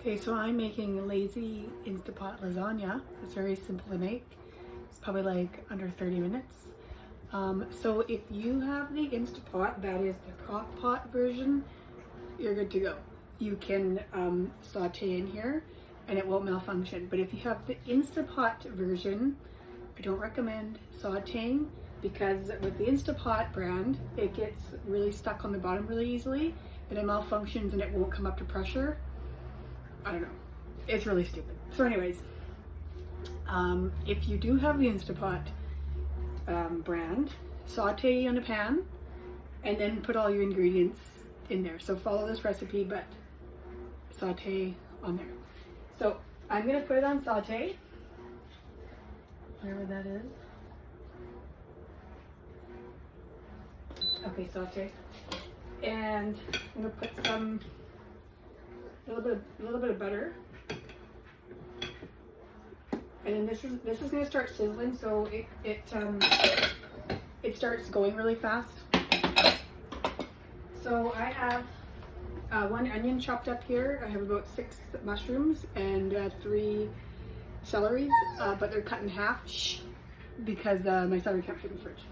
Okay, so I'm making lazy Instapot lasagna. It's very simple to make. It's probably like under 30 minutes. So if you have the Instapot, that is the crock pot version, you're good to go. You can saute in here and it won't malfunction. But if you have the Instapot version, I don't recommend sauteing, because with the Instapot brand, it gets really stuck on the bottom really easily and it malfunctions and it won't come up to pressure. I don't know. It's really stupid. So anyways, if you do have the Instapot brand, saute in a pan and then put all your ingredients in there. So follow this recipe, but saute on there. So I'm gonna put it on saute, wherever that is. Okay, saute. And I'm gonna put a little bit of butter, and then this is going to start sizzling, so it starts going really fast. So I have 1 onion chopped up here. I have about 6 mushrooms and 3 celeries, but they're cut in half because my celery can't fit in the fridge.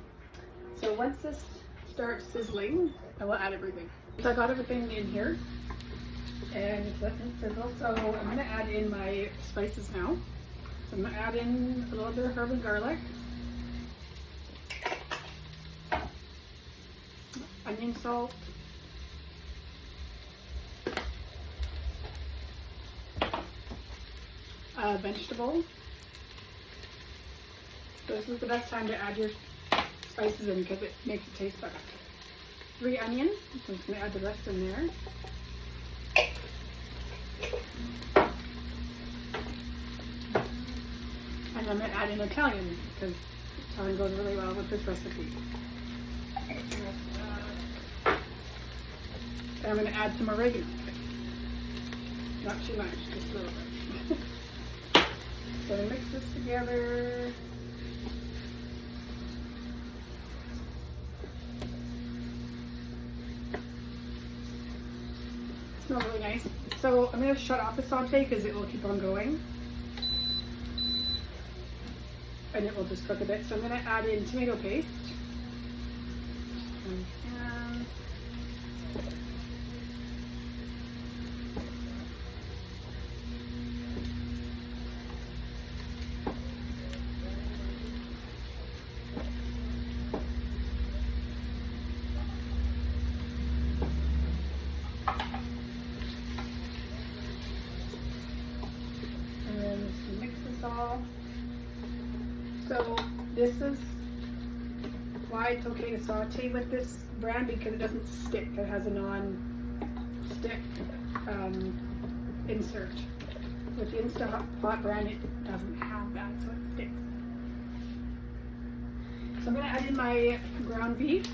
So once this starts sizzling, I will add everything. So I got everything in here. And it's let it sizzle. So I'm going to add in my spices now. So I'm going to add in a little bit of herb and garlic, onion salt, vegetable. So this is the best time to add your spices in because it makes it taste better. 3 onions. So I'm just going to add the rest in there. And I'm going to add in Italian because Italian goes really well with this recipe. And I'm going to add some oregano. Not too much, just a little bit. So I mix this together. It smells really nice. So I'm going to shut off the saute because it will keep on going. And it will just cook a bit. So I'm going to add in tomato paste. And then just mix this all. So this is why it's okay to saute with this brand, because it doesn't stick. It has a non-stick insert. With the Instapot brand, it doesn't have that, so it sticks. So I'm going to add in my ground beef.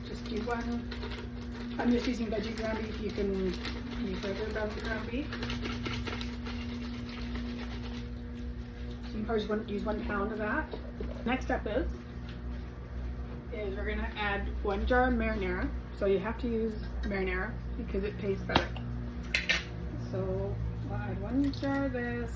Just do one. I'm just using veggie ground beef. You can use regular ground beef. You can probably use 1 pound of that. Next step is we're going to add 1 jar of marinara. So you have to use marinara because it tastes better. So I'll add 1 jar of this.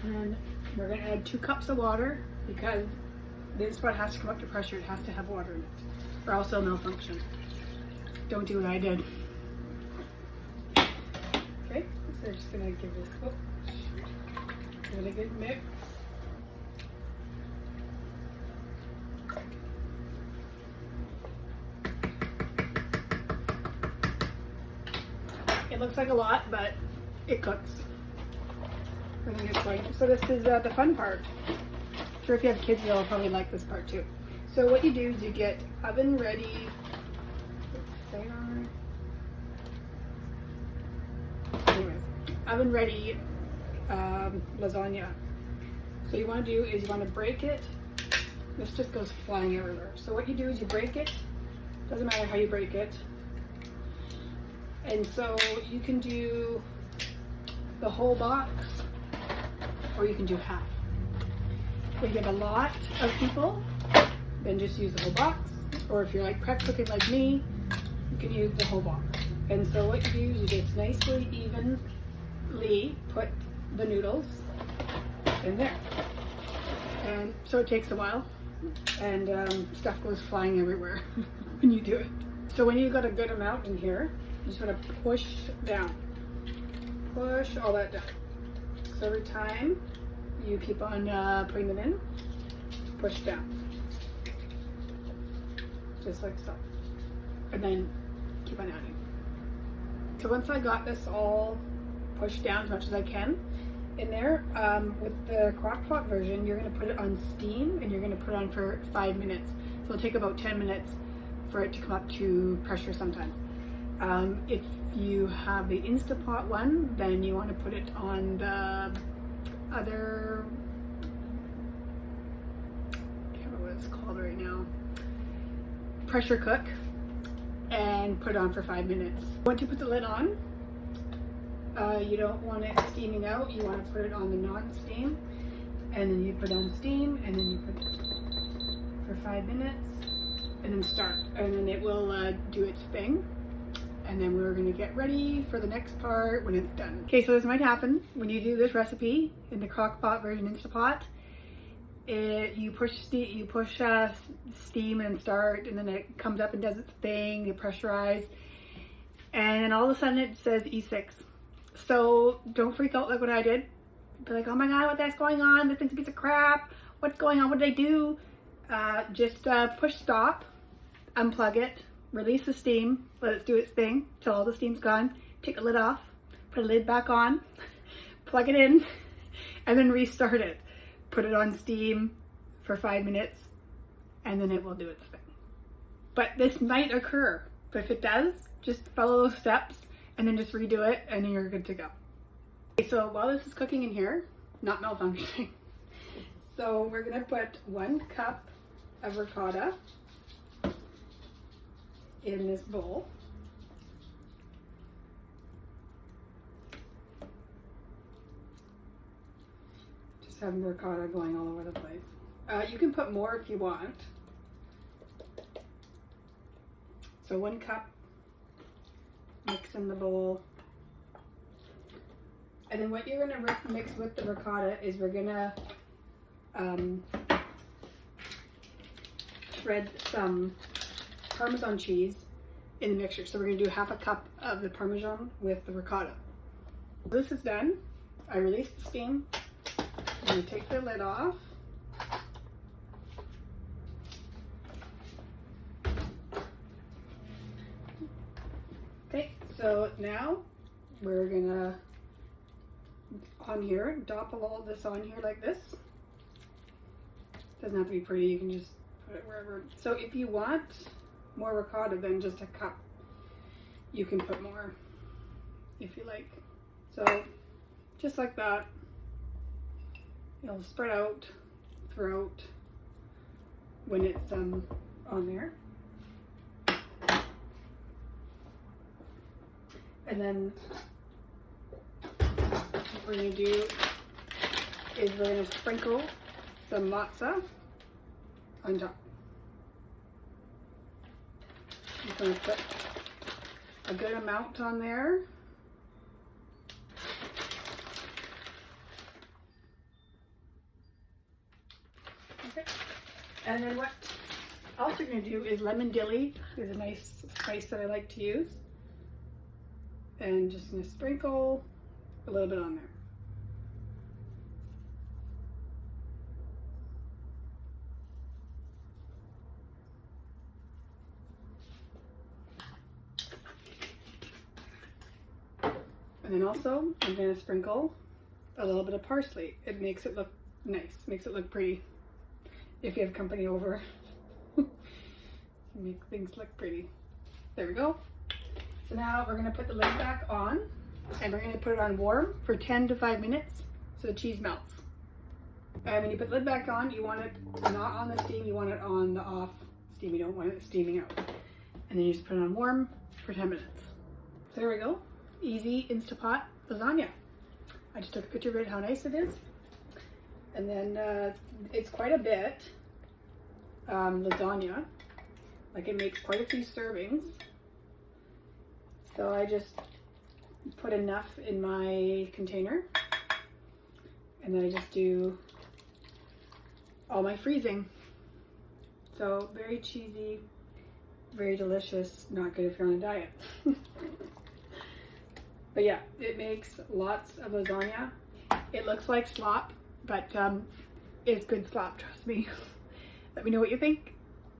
And we're going to add 2 cups of water because this one has to come up to pressure. It has to have water in it, or else it'll malfunction. Don't do what I did. Okay, so we're just gonna give this a really good mix. It looks like a lot, but it cooks. I think it's fine. So this is the fun part. I'm sure if you have kids, they'll probably like this part too. So what you do is you get oven ready. Anyways, oven ready lasagna. So you want to do is you want to break it. This just goes flying everywhere. So what you do is you break it. Doesn't matter how you break it. And so you can do the whole box, or you can do half. If you have a lot of people, then just use the whole box. Or if you're like prep cooking like me, you can use the whole box. And so what you do is you just nicely, evenly put the noodles in there. And so it takes a while, and stuff goes flying everywhere when you do it. So when you've got a good amount in here, you just want to push down. Push all that down. So every time you keep on putting them in, push down. Just like so. And then keep on adding. So once I got this all pushed down as much as I can in there, with the crock pot version, you're going to put it on steam and you're going to put it on for 5 minutes. So it'll take about 10 minutes for it to come up to pressure sometimes. If you have the Instapot one, then you want to put it on the other, I can't remember what it's called right now, pressure cook, and put it on for 5 minutes. Once you put the lid on, you don't want it steaming out, you want to put it on the non-steam, and then you put on steam, and then you put it for 5 minutes, and then start, and then it will do its thing. And then we're going to get ready for the next part when it's done. Okay, so this might happen when you do this recipe in the crock pot version Instapot. You push steam and start, and then it comes up and does its thing, you pressurize, and then all of a sudden it says E6. So don't freak out like what I did. Be like, oh my god, what the heck's going on? This thing's a piece of crap. What's going on? What did I do? Just push stop, unplug it, release the steam, let it do its thing till all the steam's gone, take the lid off, put the lid back on, plug it in, and then restart it. Put it on steam for 5 minutes, and then it will do its thing. But this might occur, but if it does, just follow those steps and then just redo it, and then you're good to go. Okay, so while this is cooking in here, not malfunctioning, so we're gonna put 1 cup of ricotta in this bowl. Just have ricotta going all over the place. You can put more if you want. So 1 cup, mix in the bowl. And then what you're gonna mix with the ricotta is we're gonna shred some Parmesan cheese in the mixture. So we're going to do 1/2 cup of the Parmesan with the ricotta. This is done. I release the steam. I'm going to take the lid off. Okay, so now we're going to, on here, dop all of this on here like this. Doesn't have to be pretty, you can just put it wherever. So if you want more ricotta than just 1 cup, you can put more if you like. So just like that, it'll spread out throughout when it's on there. And then what we're going to do is we're going to sprinkle some matzah on top. I'm going to put a good amount on there. Okay. And then what else you're going to do is lemon dilly is a nice spice that I like to use. And just going to sprinkle a little bit on there. And then also, I'm going to sprinkle a little bit of parsley. It makes it look nice, makes it look pretty. If you have company over, make things look pretty. There we go. So now we're going to put the lid back on, and we're going to put it on warm for 10 to 5 minutes so the cheese melts. And when you put the lid back on, you want it not on the steam, you want it on the off steam. You don't want it steaming out. And then you just put it on warm for 10 minutes. So there we go. Easy Instapot lasagna. I just took a picture of it, how nice it is. And then it's quite a bit lasagna. Like it makes quite a few servings. So I just put enough in my container. And then I just do all my freezing. So very cheesy, very delicious, not good if you're on a diet. But yeah, it makes lots of lasagna. It looks like slop, but it's good slop, trust me. Let me know what you think.